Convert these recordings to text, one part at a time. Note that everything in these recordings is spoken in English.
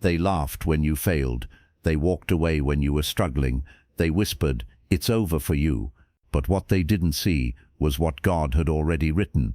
They laughed when you failed. They walked away when you were struggling. They whispered, "It's over for you." But what they didn't see was what God had already written.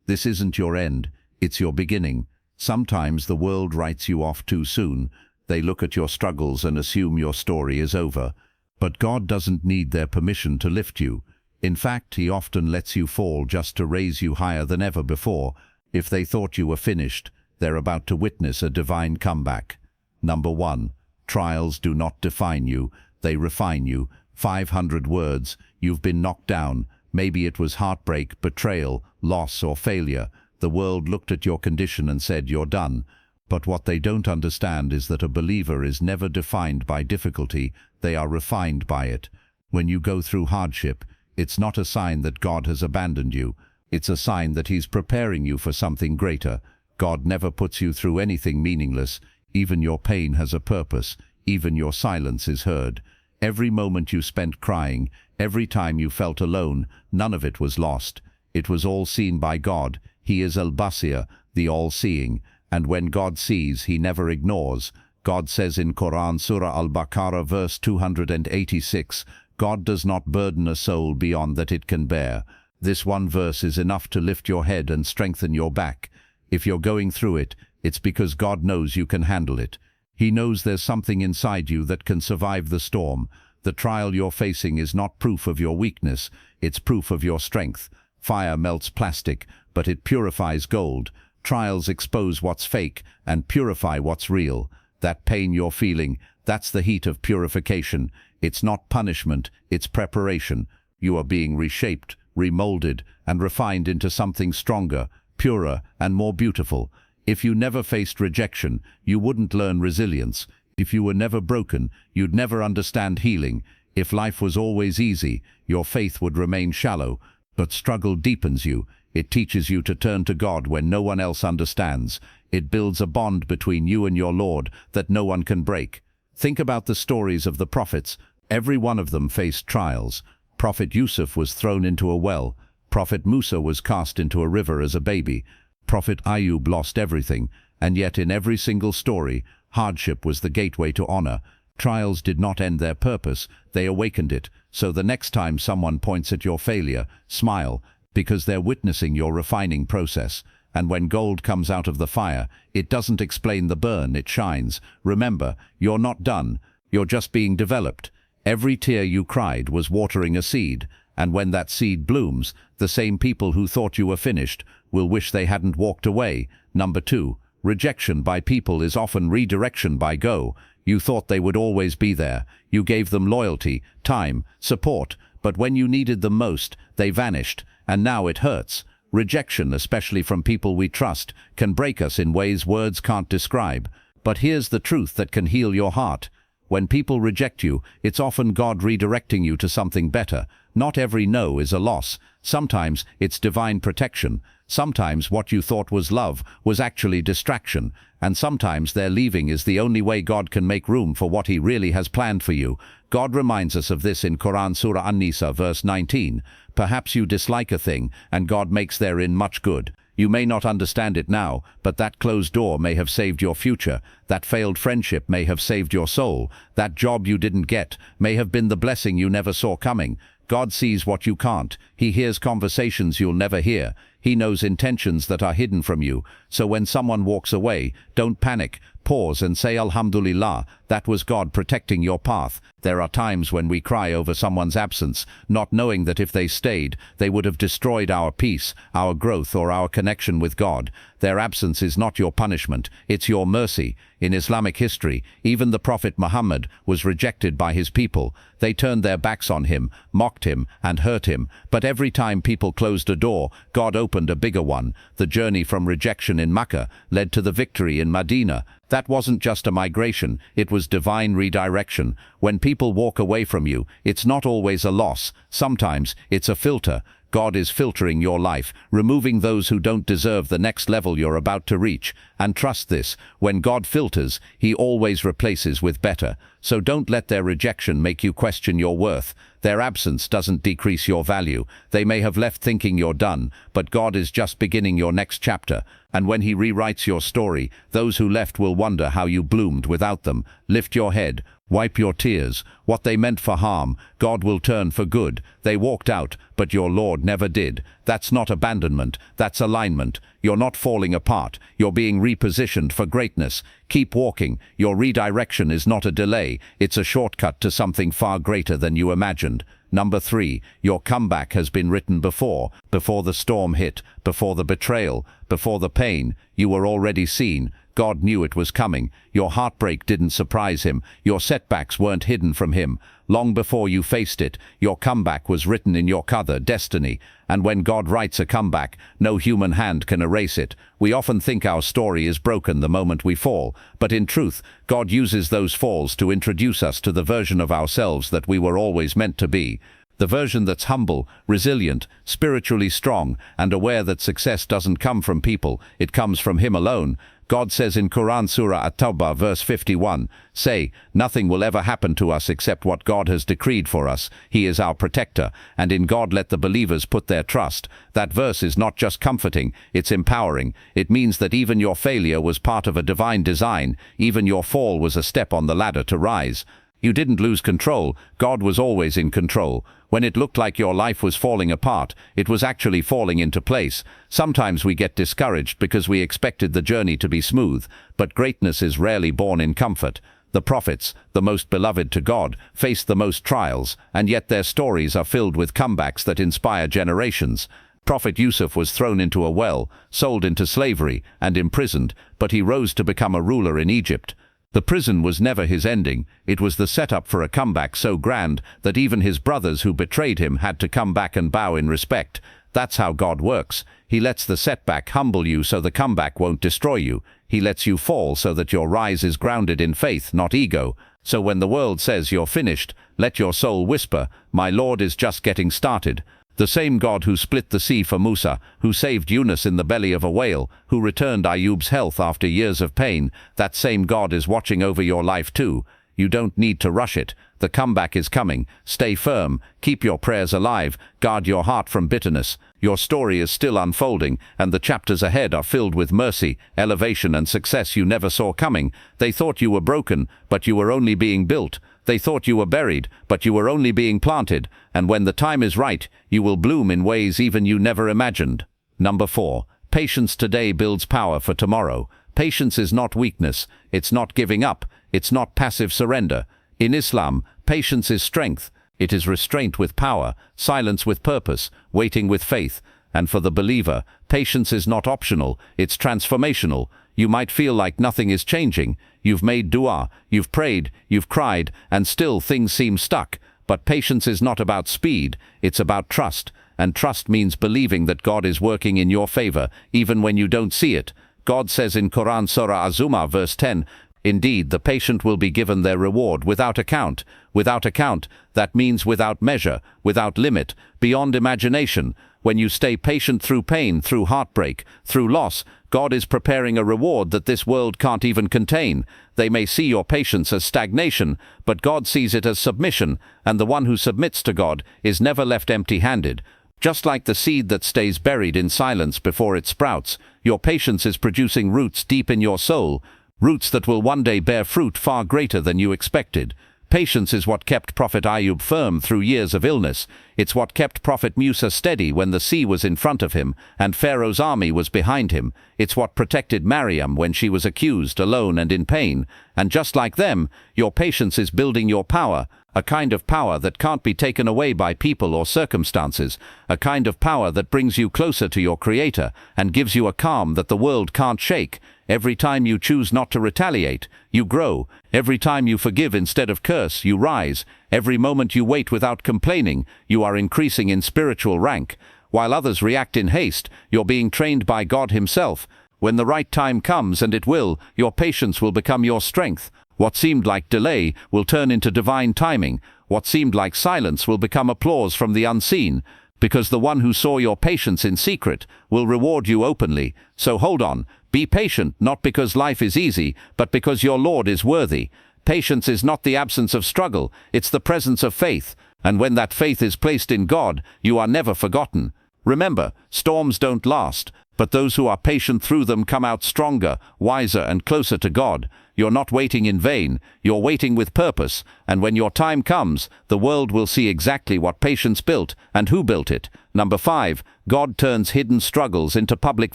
This isn't your end, it's your beginning. Sometimes the world writes you off too soon. They look at your struggles and assume your story is over. But God doesn't need their permission to lift you. In fact, He often lets you fall just to raise you higher than ever before. If they thought you were finished, they're about to witness a divine comeback. Number 1. Trials do not define you, they refine you. 500 words, you've been knocked down. Maybe it was heartbreak, betrayal, loss or failure. The world looked at your condition and said, "You're done." But what they don't understand is that a believer is never defined by difficulty, they are refined by it. When you go through hardship, it's not a sign that God has abandoned you. It's a sign that He's preparing you for something greater. God never puts you through anything meaningless. Even your pain has a purpose. Even your silence is heard. Every moment you spent crying, every time you felt alone, none of it was lost. It was all seen by God. He is Al-Basir, the all-seeing. And when God sees, He never ignores. God says in Qur'an, Surah Al-Baqarah, verse 286, God does not burden a soul beyond that it can bear. This one verse is enough to lift your head and strengthen your back. If you're going through it, it's because God knows you can handle it. He knows there's something inside you that can survive the storm. The trial you're facing is not proof of your weakness, it's proof of your strength. Fire melts plastic, but it purifies gold. Trials expose what's fake and purify what's real. That pain you're feeling, that's the heat of purification. It's not punishment, it's preparation. You are being reshaped, remolded, and refined into something stronger, purer, and more beautiful. If you never faced rejection, you wouldn't learn resilience. If you were never broken, you'd never understand healing. If life was always easy, your faith would remain shallow. But struggle deepens you. It teaches you to turn to God when no one else understands. It builds a bond between you and your Lord that no one can break. Think about the stories of the prophets. Every one of them faced trials. Prophet Yusuf was thrown into a well. Prophet Musa was cast into a river as a baby. Prophet Ayub lost everything, and yet in every single story, hardship was the gateway to honor. Trials did not end their purpose, they awakened it. So the next time someone points at your failure, smile, because they're witnessing your refining process. And when gold comes out of the fire, it doesn't explain the burn, it shines. Remember, you're not done, you're just being developed. Every tear you cried was watering a seed, and when that seed blooms, the same people who thought you were finished will wish they hadn't walked away. Number 2, rejection by people is often redirection by go. You thought they would always be there. You gave them loyalty, time, support, but when you needed them most, they vanished, and now it hurts. Rejection, especially from people we trust, can break us in ways words can't describe. But here's the truth that can heal your heart. When people reject you, it's often God redirecting you to something better. Not every no is a loss. Sometimes it's divine protection. Sometimes what you thought was love was actually distraction. And sometimes their leaving is the only way God can make room for what He really has planned for you. God reminds us of this in Qur'an, Surah An-Nisa, verse 19. Perhaps you dislike a thing, and God makes therein much good. You may not understand it now, but that closed door may have saved your future. That failed friendship may have saved your soul. That job you didn't get may have been the blessing you never saw coming. God sees what you can't. He hears conversations you'll never hear. He knows intentions that are hidden from you. So when someone walks away, don't panic. Pause and say Alhamdulillah, that was God protecting your path. There are times when we cry over someone's absence, not knowing that if they stayed, they would have destroyed our peace, our growth, or our connection with God. Their absence is not your punishment, it's your mercy. In Islamic history, even the Prophet Muhammad was rejected by his people. They turned their backs on him, mocked him, and hurt him. But every time people closed a door, God opened a bigger one. The journey from rejection in Mecca led to the victory in Medina. That wasn't just a migration, it was divine redirection. When people walk away from you, it's not always a loss. Sometimes it's a filter. God is filtering your life, removing those who don't deserve the next level you're about to reach. And trust this, when God filters, He always replaces with better. So don't let their rejection make you question your worth. Their absence doesn't decrease your value. They may have left thinking you're done, but God is just beginning your next chapter. And when He rewrites your story, those who left will wonder how you bloomed without them. Lift your head. Wipe your tears. What they meant for harm, God will turn for good. They walked out, but your Lord never did. That's not abandonment, that's alignment. You're not falling apart, you're being repositioned for greatness. Keep walking. Your redirection is not a delay, it's a shortcut to something far greater than you imagined. Number 3, your comeback has been written before the storm hit, before the betrayal, before the pain. You were already seen. God knew it was coming. Your heartbreak didn't surprise Him. Your setbacks weren't hidden from Him. Long before you faced it, your comeback was written in your destiny. And when God writes a comeback, no human hand can erase it. We often think our story is broken the moment we fall, but in truth, God uses those falls to introduce us to the version of ourselves that we were always meant to be. The version that's humble, resilient, spiritually strong, and aware that success doesn't come from people, it comes from Him alone. God says in Qur'an Surah At-Tawbah verse 51, "Say, nothing will ever happen to us except what God has decreed for us. He is our protector, and in God let the believers put their trust." That verse is not just comforting, it's empowering. It means that even your failure was part of a divine design, even your fall was a step on the ladder to rise. You didn't lose control, God was always in control. When it looked like your life was falling apart, it was actually falling into place. Sometimes we get discouraged because we expected the journey to be smooth, but greatness is rarely born in comfort. The prophets, the most beloved to God, faced the most trials, and yet their stories are filled with comebacks that inspire generations. Prophet Yusuf was thrown into a well, sold into slavery, and imprisoned, but he rose to become a ruler in Egypt. The prison was never his ending, it was the setup for a comeback so grand that even his brothers who betrayed him had to come back and bow in respect. That's how God works. He lets the setback humble you so the comeback won't destroy you. He lets you fall so that your rise is grounded in faith, not ego. So when the world says you're finished, let your soul whisper, "My Lord is just getting started." The same God who split the sea for Musa, who saved Yunus in the belly of a whale, who returned Ayub's health after years of pain, that same God is watching over your life too. You don't need to rush it. The comeback is coming. Stay firm. Keep your prayers alive. Guard your heart from bitterness. Your story is still unfolding, and the chapters ahead are filled with mercy, elevation, and success you never saw coming. They thought you were broken, but you were only being built. They thought you were buried, but you were only being planted. And when the time is right, you will bloom in ways even you never imagined. Number 4. Patience today builds power for tomorrow. Patience is not weakness. It's not giving up. It's not passive surrender. In Islam, patience is strength. It is restraint with power, silence with purpose, waiting with faith. And for the believer, patience is not optional, it's transformational. You might feel like nothing is changing. You've made dua, you've prayed, you've cried, and still things seem stuck. But patience is not about speed, it's about trust. And trust means believing that God is working in your favor, even when you don't see it. God says in Qur'an Surah Az-Zumar verse 10, "Indeed, the patient will be given their reward without account." Without account, that means without measure, without limit, beyond imagination. When you stay patient through pain, through heartbreak, through loss, God is preparing a reward that this world can't even contain. They may see your patience as stagnation, but God sees it as submission, and the one who submits to God is never left empty-handed. Just like the seed that stays buried in silence before it sprouts, your patience is producing roots deep in your soul, roots that will one day bear fruit far greater than you expected. Patience is what kept Prophet Ayub firm through years of illness. It's what kept Prophet Musa steady when the sea was in front of him and Pharaoh's army was behind him. It's what protected Maryam when she was accused, alone and in pain. And just like them, your patience is building your power, a kind of power that can't be taken away by people or circumstances, a kind of power that brings you closer to your Creator and gives you a calm that the world can't shake. Every time you choose not to retaliate, you grow. Every time you forgive instead of curse, you rise. Every moment you wait without complaining, you are increasing in spiritual rank. While others react in haste, you're being trained by God Himself. When the right time comes, and it will, your patience will become your strength. What seemed like delay will turn into divine timing. What seemed like silence will become applause from the unseen. Because the one who saw your patience in secret will reward you openly. So hold on. Be patient, not because life is easy, but because your Lord is worthy. Patience is not the absence of struggle, it's the presence of faith. And when that faith is placed in God, you are never forgotten. Remember, storms don't last, but those who are patient through them come out stronger, wiser, and closer to God. You're not waiting in vain, you're waiting with purpose, and when your time comes, the world will see exactly what patience built and who built it. Number 5, God turns hidden struggles into public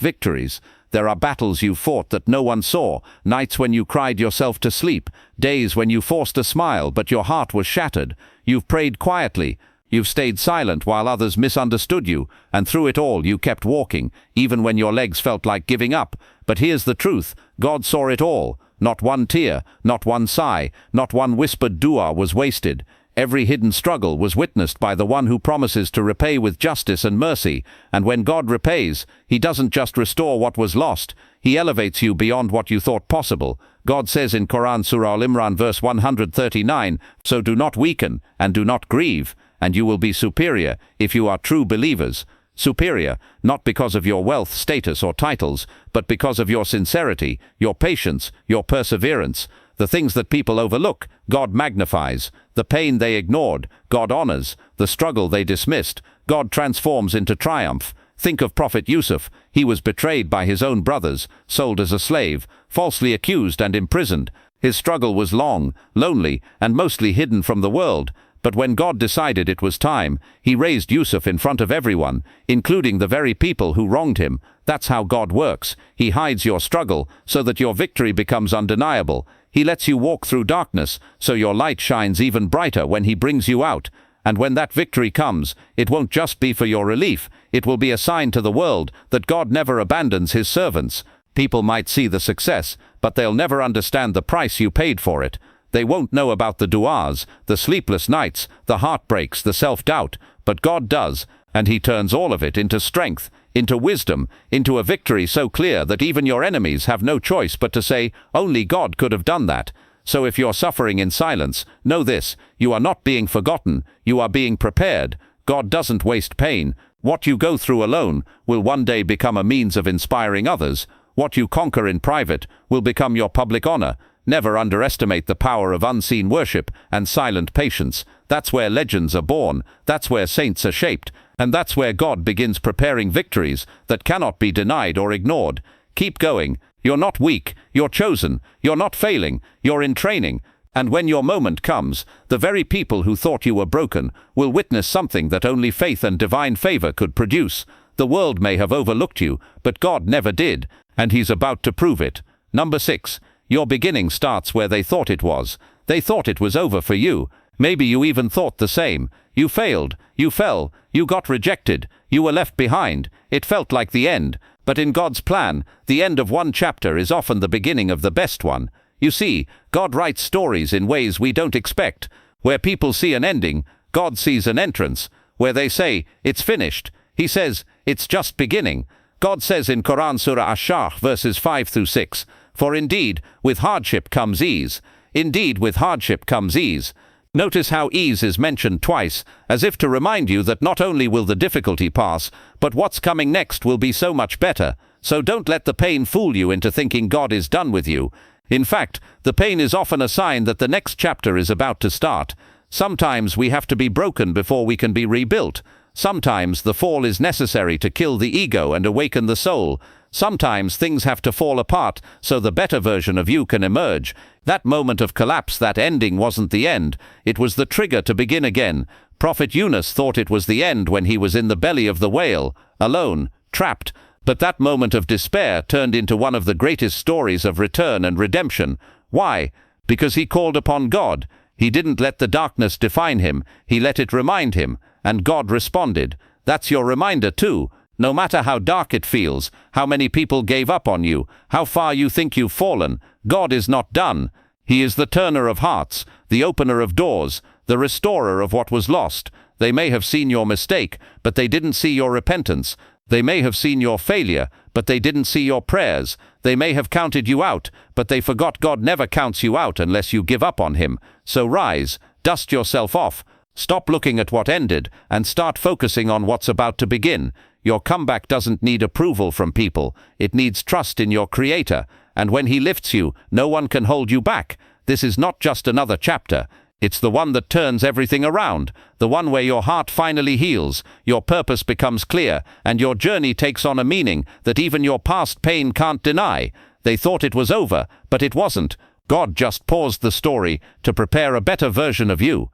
victories. There are battles you fought that no one saw, nights when you cried yourself to sleep, days when you forced a smile but your heart was shattered. You've prayed quietly, you've stayed silent while others misunderstood you, and through it all you kept walking, even when your legs felt like giving up. But here's the truth, God saw it all. Not one tear, not one sigh, not one whispered dua was wasted. Every hidden struggle was witnessed by the one who promises to repay with justice and mercy. And when God repays, He doesn't just restore what was lost, He elevates you beyond what you thought possible. God says in Qur'an Surah Al-Imran verse 139, "So do not weaken and do not grieve, and you will be superior if you are true believers." Superior, not because of your wealth, status, or titles, but because of your sincerity, your patience, your perseverance. The things that people overlook, God magnifies. The pain they ignored, God honors. The struggle they dismissed, God transforms into triumph. Think of Prophet Yusuf. He was betrayed by his own brothers, sold as a slave, falsely accused and imprisoned. His struggle was long, lonely, and mostly hidden from the world. But when God decided it was time, He raised Yusuf in front of everyone, including the very people who wronged him. That's how God works. He hides your struggle so that your victory becomes undeniable. He lets you walk through darkness so your light shines even brighter when He brings you out. And when that victory comes, it won't just be for your relief. It will be a sign to the world that God never abandons His servants. People might see the success, but they'll never understand the price you paid for it. They won't know about the du'as, the sleepless nights, the heartbreaks, the self-doubt, but God does, and He turns all of it into strength, into wisdom, into a victory so clear that even your enemies have no choice but to say, only God could have done that. So if you're suffering in silence, know this, you are not being forgotten, you are being prepared. God doesn't waste pain. What you go through alone will one day become a means of inspiring others. What you conquer in private will become your public honor. Never underestimate the power of unseen worship and silent patience. That's where legends are born, that's where saints are shaped, and that's where God begins preparing victories that cannot be denied or ignored. Keep going. You're not weak, you're chosen, you're not failing, you're in training. And when your moment comes, the very people who thought you were broken will witness something that only faith and divine favor could produce. The world may have overlooked you, but God never did, and He's about to prove it. Number 6. Your beginning starts where they thought it was. They thought it was over for you. Maybe you even thought the same. You failed, you fell, you got rejected, you were left behind. It felt like the end. But in God's plan, the end of one chapter is often the beginning of the best one. You see, God writes stories in ways we don't expect. Where people see an ending, God sees an entrance. Where they say, it's finished, He says, it's just beginning. God says in Qur'an Surah Ash-Shah verses 5 through 6, "For indeed, with hardship comes ease. Indeed, with hardship comes ease." Notice how ease is mentioned twice, as if to remind you that not only will the difficulty pass, but what's coming next will be so much better. So don't let the pain fool you into thinking God is done with you. In fact, the pain is often a sign that the next chapter is about to start. Sometimes we have to be broken before we can be rebuilt. Sometimes the fall is necessary to kill the ego and awaken the soul. Sometimes things have to fall apart so the better version of you can emerge. That moment of collapse, that ending, wasn't the end. It was the trigger to begin again. Prophet Yunus thought it was the end when he was in the belly of the whale, alone, trapped. But that moment of despair turned into one of the greatest stories of return and redemption. Why? Because he called upon God. He didn't let the darkness define him. He let it remind him. And God responded. That's your reminder too. No matter how dark it feels, how many people gave up on you, how far you think you've fallen, God is not done. He is the turner of hearts, the opener of doors, the restorer of what was lost. They may have seen your mistake, but they didn't see your repentance. They may have seen your failure, but they didn't see your prayers. They may have counted you out, but they forgot God never counts you out unless you give up on Him. So rise, dust yourself off, stop looking at what ended, and start focusing on what's about to begin. Your comeback doesn't need approval from people. It needs trust in your Creator. And when He lifts you, no one can hold you back. this is not just another chapter. It's the one that turns everything around, the one where your heart finally heals, your purpose becomes clear, and your journey takes on a meaning that even your past pain can't deny. They thought it was over, but it wasn't. God just paused the story to prepare a better version of you.